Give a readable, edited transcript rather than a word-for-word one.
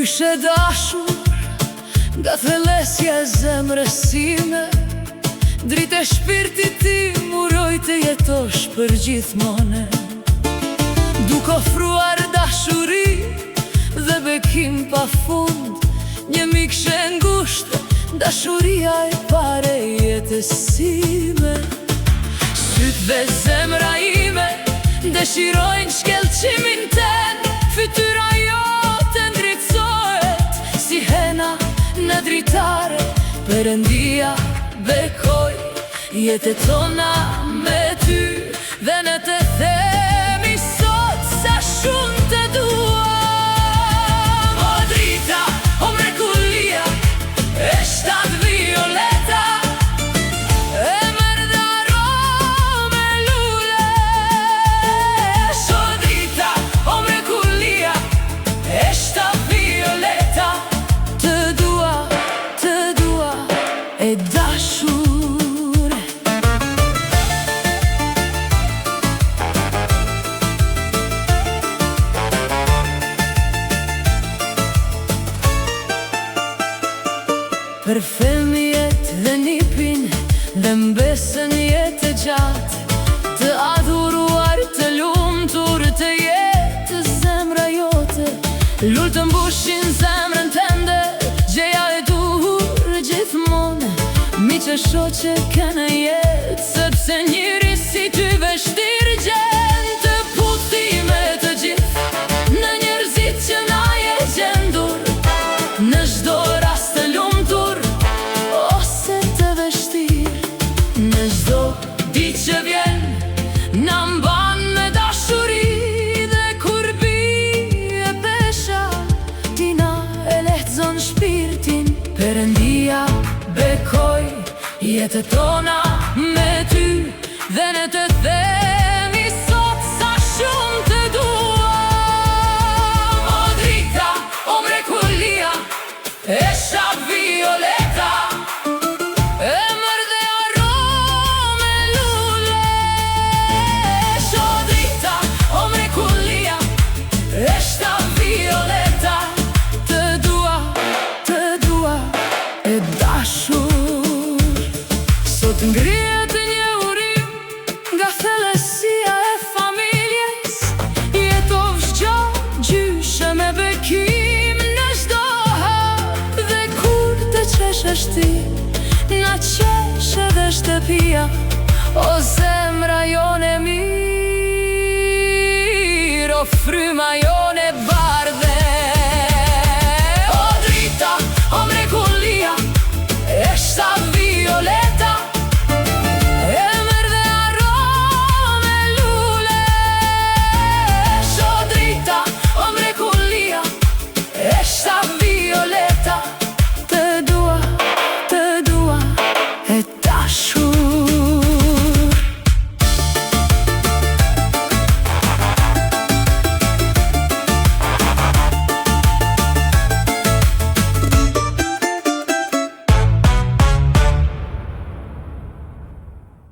Qyshe dashur nga thelesja e zemrës sime, dritë e shpirtit tim uroj të jetosh për gjithmone, duke ofruar dashuri dhe bekim pa fund, një mikëshe ngushtë, dashuria e pare jetës sime. Sytë dhe zemra ime dëshirojnë shkelqimin ten, fytyra jote ndritësohet si hena në dritare, Perëndia bekoj jetën tona me ty, dhe ne të themi sot sa shumë të duam. O drita, o mrekullia e shtatë violeta, emër dhe arome lulesh. O drita, o mrekullia e shtatë violeta, të dua e dashur. Për femjet dhe nipin dhe mbesën jetë gjatë, të adhuruar, të lumtur, të jetë zemra jote, lull të mbushin zemrën tënde, gjeja e dur gjithmonë, miqe shoqe kënë jetë, sepse njëri si ty veshtir gjen të puthime të gjithë, në njerëzit që na je gjendur, në çdo rast të lumtur ose të vështir, në çdo ditë që vjen na mban me dashuri, dhe kur bie pesha ti na e lehtëzon shpirtin. Perëndia bekoj jetën tona me ty, dhe ne të themi sot sa shumë të duam. O drita, o mrekullia e shtatë violeta, emër dhe arome lulesh. O drita, o mrekullia e shtatë violeta, të dua e dashur. Sot ngrihet një urim nga thellësia e familjes, jetosh gjatë gjyshe me bekim në çdo hap, dhe kur të qeshesh ti na qesh edhe shtëpia, o zemra jo